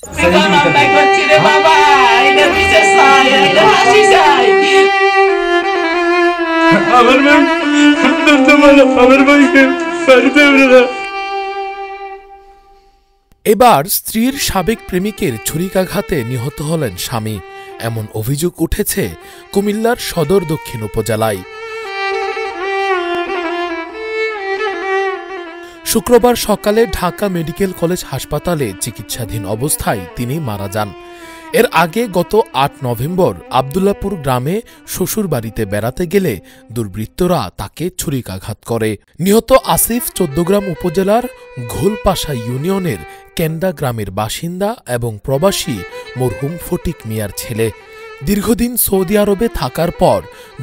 এবার স্ত্রীর সাবেক প্রেমিকের ছুরিকাঘাতে নিহত হলেন স্বামী, এমন অভিযোগ উঠেছে কুমিল্লার সদর দক্ষিণ উপজেলায়। শুক্রবার সকালে ঢাকা মেডিকেল কলেজ হাসপাতালে চিকিৎসাধীন অবস্থায় তিনি মারা যান। এর আগে গত ৮ নভেম্বর আব্দুল্লাপুর গ্রামে শ্বশুরবাড়িতে বেড়াতে গেলে দুর্বৃত্তরা তাকে ছুরিকাঘাত করে। নিহত আসিফ চৌদ্দগ্রাম উপজেলার ঘোলপাশা ইউনিয়নের কেন্ডা গ্রামের বাসিন্দা এবং প্রবাসী মরহুম ফটিক মিয়ার ছেলে। দীর্ঘদিন সৌদি আরবে থাকার পর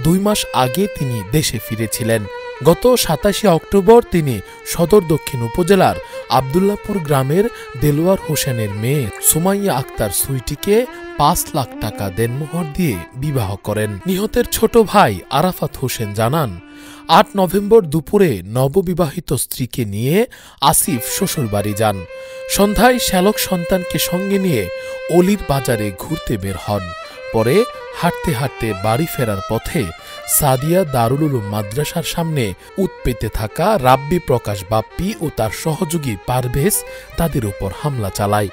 ২ মাস আগে তিনি দেশে ফিরেছিলেন। গত ২৭ অক্টোবর তিনি সদর দক্ষিণ উপজেলার আব্দুল্লাপুর গ্রামের দেলোয়ার হোসেনের মেয়ে সুমাইয়া আক্তার সুইটিকে ৫ লাখ টাকা দেনমোহর দিয়ে বিবাহ করেন। নিহতের ছোট ভাই আরাফাত হোসেন জানান, ৮ নভেম্বর দুপুরে নববিবাহিত স্ত্রীকে নিয়ে আসিফ শ্বশুরবাড়ি যান। সন্ধ্যায় শ্যালক সন্তানকে সঙ্গে নিয়ে অলির বাজারে ঘুরতে বের হন। পরে হাঁটতে হাঁটতে বাড়ি ফেরার পথে সাদিয়া দারুল উলুম মাদ্রাসার সামনে উৎপেতে থাকা রাব্বি প্রকাশ বাপ্পি ও তার সহযোগী পারভেজ তাদের উপর হামলা চালায়।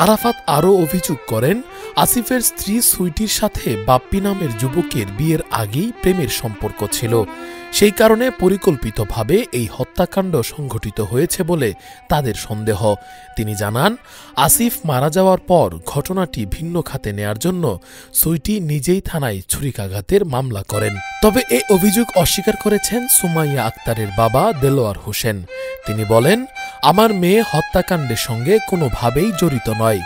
আরাফাত আরও অভিযোগ করেন, আসিফের স্ত্রী সুইটির সাথে বাপ্পি নামের যুবকের বিয়ের আগেই প্রেমের সম্পর্ক ছিল। সেই কারণে পরিকল্পিতভাবে এই হত্যাকাণ্ড সংঘটিত হয়েছে বলে তাদের সন্দেহ। তিনি জানান, আসিফ মারা যাওয়ার পর ঘটনাটি ভিন্ন খাতে নেয়ার জন্য সুইটি নিজেই থানায় ছুরিকাঘাতের মামলা করেন। তবে এই অভিযোগ অস্বীকার করেছেন সুমাইয়া আক্তারের বাবা দেলোয়ার হোসেন। তিনি বলেন, আমার মেয়ে হত্যাকাণ্ডের সঙ্গে কোনোভাবেই জড়িত নয়।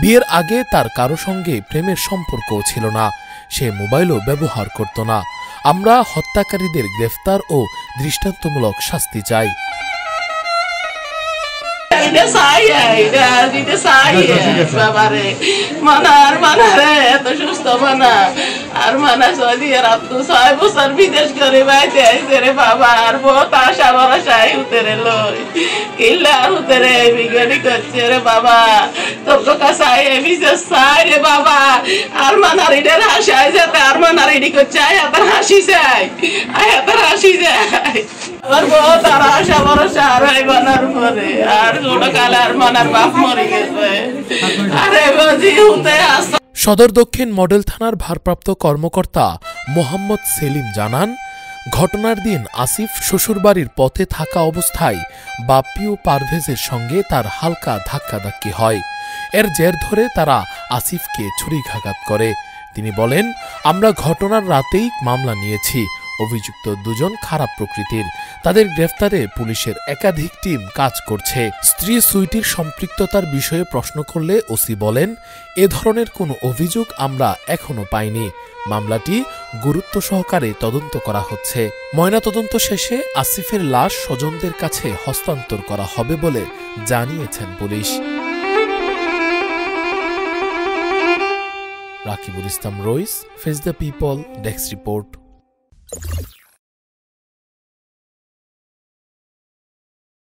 বিয়ের আগে তার কারো সঙ্গে প্রেমের সম্পর্কও ছিল না। সে মোবাইলও ব্যবহার করত না। আমরা হত্যাকারীদের গ্রেফতার ও দৃষ্টান্তমূলক শাস্তি চাই। বিদেশ করে বাইতে আইছে রে বাবা, আর বহুত আশা ভরসায় উতেরে লই কিল্লা উতেরে বিজ্ঞানী করছে রে বাবা, তোর কাছে বিশেষ চাই রে বাবা। আর মানার ইডের হাসায় যেতে আর মানার ইডি করছে আয়াতার হাসি চাই, আয়াতার হাসি যায়। আর বহুত আর আশা ভরসা আর মানার পরে আর ছোট কালে আর মানার বাপ মরে গেছে। আরে বুঝি উতে আস। সদর দক্ষিণ মডেল থানার ভারপ্রাপ্ত কর্মকর্তা মোহাম্মদ সেলিম জানান, ঘটনার দিন আসিফ শ্বশুরবাড়ির পথে থাকা অবস্থায় বাপ্পি ও পারভেজের সঙ্গে তার হালকা ধাক্কাধাক্কি হয়। এর জের ধরে তারা আসিফকে ছুরিকাঘাত করে। তিনি বলেন, আমরা ঘটনার রাতেই মামলা নিয়েছি। অভিযুক্ত দুজন খারাপ প্রকৃতির। তাদের গ্রেফতারে পুলিশের একাধিক টিম কাজ করছে। স্ত্রী সুইটির সম্পৃক্ততার বিষয়ে প্রশ্ন করলে ওসি বলেন, এ ধরনের কোনো অভিযোগ আমরা এখনো পাইনি। মামলাটি গুরুত্ব সহকারে তদন্ত করা হচ্ছে। ময়নাতদন্ত শেষে আসিফের লাশ স্বজনদের কাছে হস্তান্তর করা হবে বলে জানিয়েছেন পুলিশ। Rakibul Islam Rais, face the people, desk report.